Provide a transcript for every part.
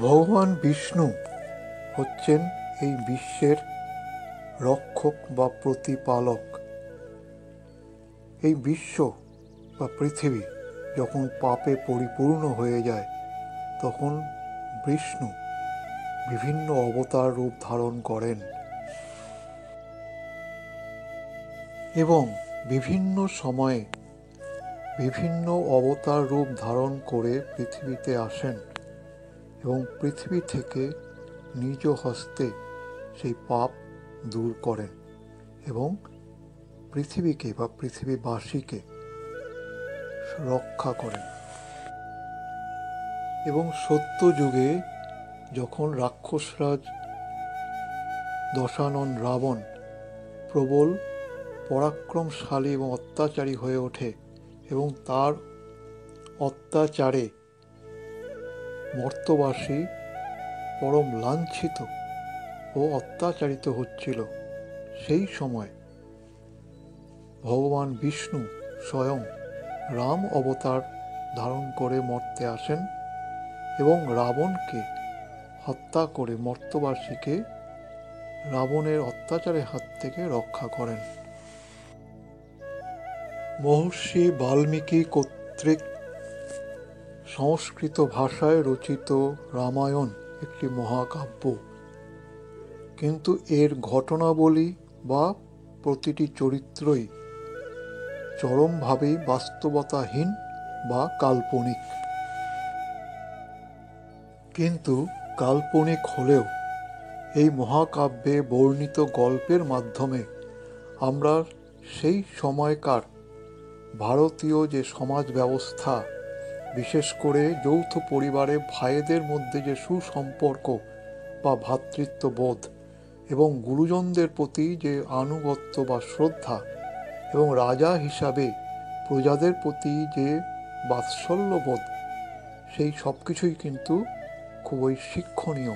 ভগবান বিষ্ণু হচ্ছেন এই বিশ্বের রক্ষক বা প্রতিপালক। এই বিশ্ব বা পৃথিবী যখন পাপে পরিপূর্ণ হয়ে যায় তখন বিষ্ণু বিভিন্ন অবতার রূপ ধারণ করেন এবং বিভিন্ন সময়ে বিভিন্ন অবতার রূপ ধারণ করে পৃথিবীতে আসেন এবং পৃথিবী থেকে নিজ হস্তে সেই পাপ দূর করেন এবং পৃথিবীকে বা পৃথিবীবাসীকে রক্ষা করেন। এবং সত্য যুগে যখন রাক্ষসরাজ দশানন রাবণ প্রবল পরাক্রমশালী এবং অত্যাচারী হয়ে ওঠে এবং তার অত্যাচারে মর্ত্যবাসী পরম লাঞ্ছিত ও অত্যাচারিত হচ্ছিল, সেই সময় ভগবান বিষ্ণু স্বয়ং রাম অবতার ধারণ করে মর্তে আসেন এবং রাবণকে হত্যা করে মর্ত্যবাসীকে রাবণের অত্যাচারের হাত থেকে রক্ষা করেন। মহর্ষি বাল্মীকি কর্তৃক সংস্কৃত ভাষায় রচিত রামায়ণ একটি মহাকাব্য, কিন্তু এর ঘটনাবলী বা প্রতিটি চরিত্রই চরমভাবেই বাস্তবতাহীন বা কাল্পনিক। কিন্তু কাল্পনিক হলেও এই মহাকাব্যে বর্ণিত গল্পের মাধ্যমে আমরা সেই সময়কার ভারতীয় যে সমাজ ব্যবস্থা, বিশেষ করে যৌথ পরিবারে ভাইদের মধ্যে যে সুসম্পর্ক বা ভ্রাতৃত্ববোধ এবং গুরুজনদের প্রতি যে আনুগত্য বা শ্রদ্ধা এবং রাজা হিসাবে প্রজাদের প্রতি যে বাৎসল্যবোধ, সেই সব কিছুই কিন্তু খুবই শিক্ষণীয়।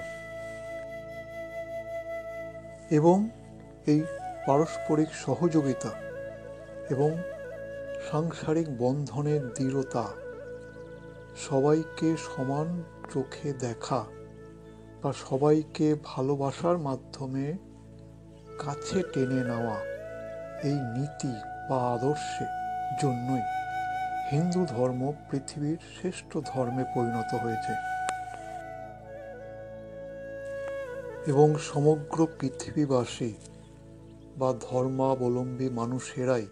এবং এই পারস্পরিক সহযোগিতা এবং সাংসারিক বন্ধনের দৃঢ়তা, সবাইকে সমান চোখে দেখা বা সবাইকে ভালোবাসার মাধ্যমে কাছে টেনে নেওয়া, এই নীতি বা আদর্শের জন্যই হিন্দু ধর্ম পৃথিবীর শ্রেষ্ঠ ধর্মে পরিণত হয়েছে এবং সমগ্র পৃথিবীবাসী বা ধর্মাবলম্বী মানুষেরাই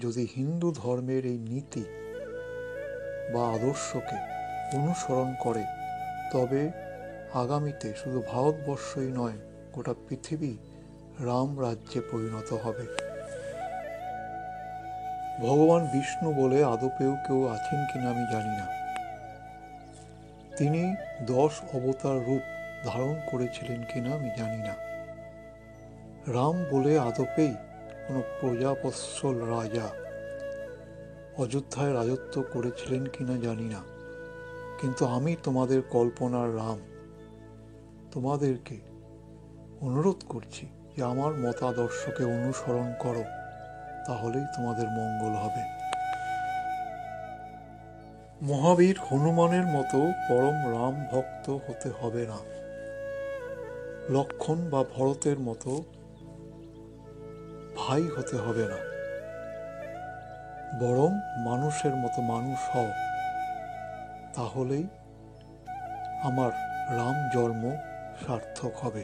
যদি হিন্দু ধর্মের এই নীতি বা আদর্শকে অনুসরণ করে তবে আগামীতে শুধু ভারতবর্ষই নয়, গোটা পৃথিবী রাম রাজ্যে পরিণত হবে। ভগবান বিষ্ণু বলে আদপেও কেউ আছেন কিনা আমি জানি না। তিনি 10 অবতার রূপ ধারণ করেছিলেন কিনা আমি জানি না। রাম বলে আদপেই কোনো প্রজাবৎসল রাজা অযোধ্যায় রাজত্ব করেছিলেন কিনা জানি না। কিন্তু আমি তোমাদের কল্পনার রাম তোমাদেরকে অনুরোধ করছি যে আমার মতাদর্শকে অনুসরণ করো, তাহলেই তোমাদের মঙ্গল হবে। মহাবীর হনুমানের মতো পরম রাম ভক্ত হতে হবে না। লক্ষণ বা ভরতের মতো ভাই হতে হবে না, বরং মানুষের মতো মানুষ হও, তাহলেই আমার রাম জন্ম সার্থক হবে।